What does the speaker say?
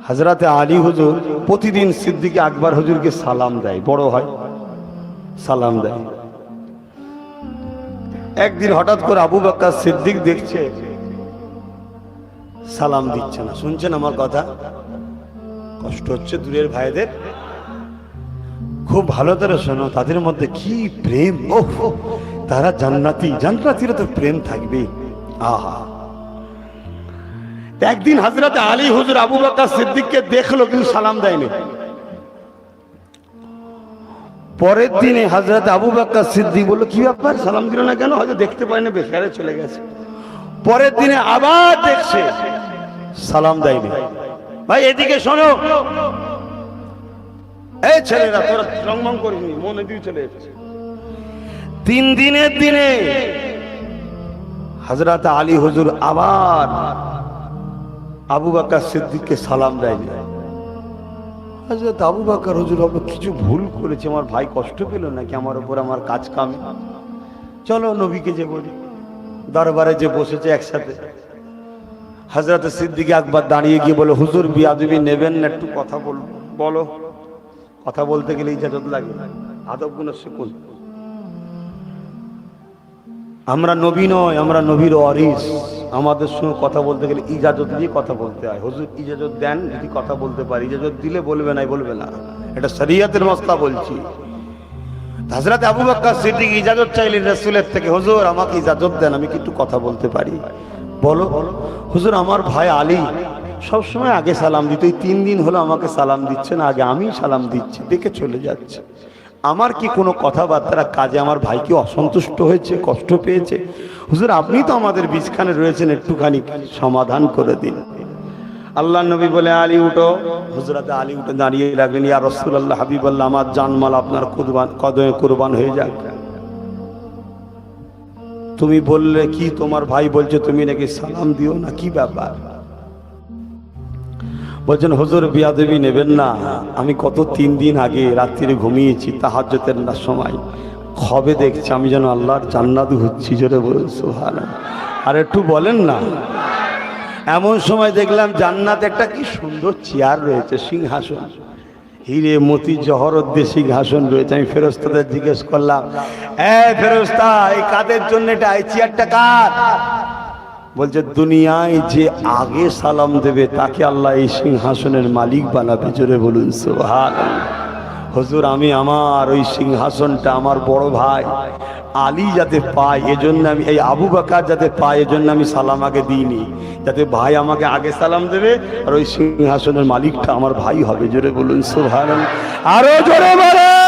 হযরতে আলী হুজুর প্রতিদিন সিদ্দিক আকবর হুজুরকে সালাম দেয়, বড় হয় সালাম দেয়। একদিন হঠাৎ করে আবু বকর সিদ্দিক দেখছে সালাম দিচ্ছে না। শুনছেন আমার কথা? কষ্ট হচ্ছে দূরের ভাইদের, খুব ভালো করে শোনো, তাদের মধ্যে কি প্রেম! ওহ, তারা জান্নাতি, জান্নাতীরা তো প্রেম থাকবে। আহা! একদিন হযরত আলী হুজুর আবু বকর সিদ্দিককে দেখলো কিন্তু সালাম দেয়নি। পরের দিনে হযরত আবু বকর সিদ্দিক বলল, কি ব্যাপার সালাম দিল না কেন? হয়তো দেখতে পায় না, বেকারে চলে গেছে। পরের দিনে আবার দেখছে সালাম দেয়নি। ভাই এদিকে শোনো, এই ছেলেরা তোরা রংমং করিনি, মনে দিয়ে চলে এসেছে। 3 দিনের দিনে হযরত আলী হুজুর আবার আবু বকর সিদ্দিককে সালাম দেয়নি। হযরত আবু বকর হুজুর ভাবলো কিছু ভুল করেছে, আমার ভাই কষ্ট পেল নাকি আমার উপর, আমার কাজ কামে। চলো নবীকে যে বলি, দরবারে যে বসেছে একসাথে। হযরত সিদ্দিক আকবর দাঁড়িয়ে গিয়ে বলে, হুজুর বিয়াদবি নেবেন না, একটু কথা বলবো। বলো। কথা বলতে গেলে ইজাজত লাগে, আদবগুলো শিখুন। আমরা নবী নয়, আমরা নবীর ওয়ারিস। আমাদের সঙ্গে কথা বলতে গেলে ইজাজত দিয়ে কথা বলতে হয়। হুজুর ইজাজত দেন যদি কথা বলতে পারি, ইজাজত দিলে বলবে না, বলবে না, এটা শরীয়তের মসলা বলছি। হযরত আবু বকর সিদ্দিক ইজাজত চাইলেন রাসূলের থেকে, হুজুর আমাকে ইজাজত দেন, আমি কি একটু কথা বলতে পারি? বলো। হুজুর আমার ভাই আলী সবসময় আগে সালাম দিত, এই 3 দিন হলো আমাকে সালাম দিচ্ছে না, আগে আমি সালাম দিচ্ছি, দেখে চলে যাচ্ছে। আমার কি কোনো কথাবার্তার কাজে আমার ভাই কি অসন্তুষ্ট হয়েছে, কষ্ট পেয়েছে? হুজুর আপনি তো আমাদের বিছখানে রয়েছেন, একটুখানি সমাধান করে দিন। আল্লাহ নবী বলে, আলী উঠো। হযরত আলী উঠে দাঁড়িয়ে লাগলেন, ইয়া রাসূলুল্লাহ, হাবিবাল্লাহ, আমার জানমাল আপনার কদমে কুরবান হয়ে যাক। তুমি বললে কি, তোমার ভাই বলছে তুমি নাকি সালাম দিও না, কি ব্যাপার? বলছেন, হুজুর বিয়াদবি নেবেন না, আমি কত 3 দিন আগে রাত্রিরে ঘুমিয়েছি, তাহাজ্জুদের সময় খবে দেখছি আমি যেন আল্লাহর জান্নাত হচ্ছি। জোরে বলুন সুবহানাল্লাহ। আর একটু বলেন না। এমন সময় দেখলাম জান্নাতে একটা কি সুন্দর চেয়ার রয়েছে, সিংহাসন, হিরে মতি জহরত দিয়ে সিংহাসন রয়েছে। আমি ফেরেশতাদের জিজ্ঞেস করলাম, ফেরেশতা এই কাদের জন্য এটা, এই চেয়ারটা কার? বলছে, দুনিয়ায় যে আগে সালাম দেবে তাকে আল্লাহ এই সিংহাসনের মালিক বানাবে। জোরে বলুন সুবহানাল্লাহ। হুজুর আমি আমার ওই সিংহাসনটা আমার বড় ভাই আলী যাতে পায়, এজন্য আমি, এই আবু বকর যাতে পায়, এজন্য আমি সালাম আগে দিইনি, যাতে ভাই আমাকে আগে সালাম দেবে, আর ওই সিংহাসনের মালিকটা আমার ভাই হবে। জোরে বলুন সুবহানাল্লাহ। আরো জোরে বলেন।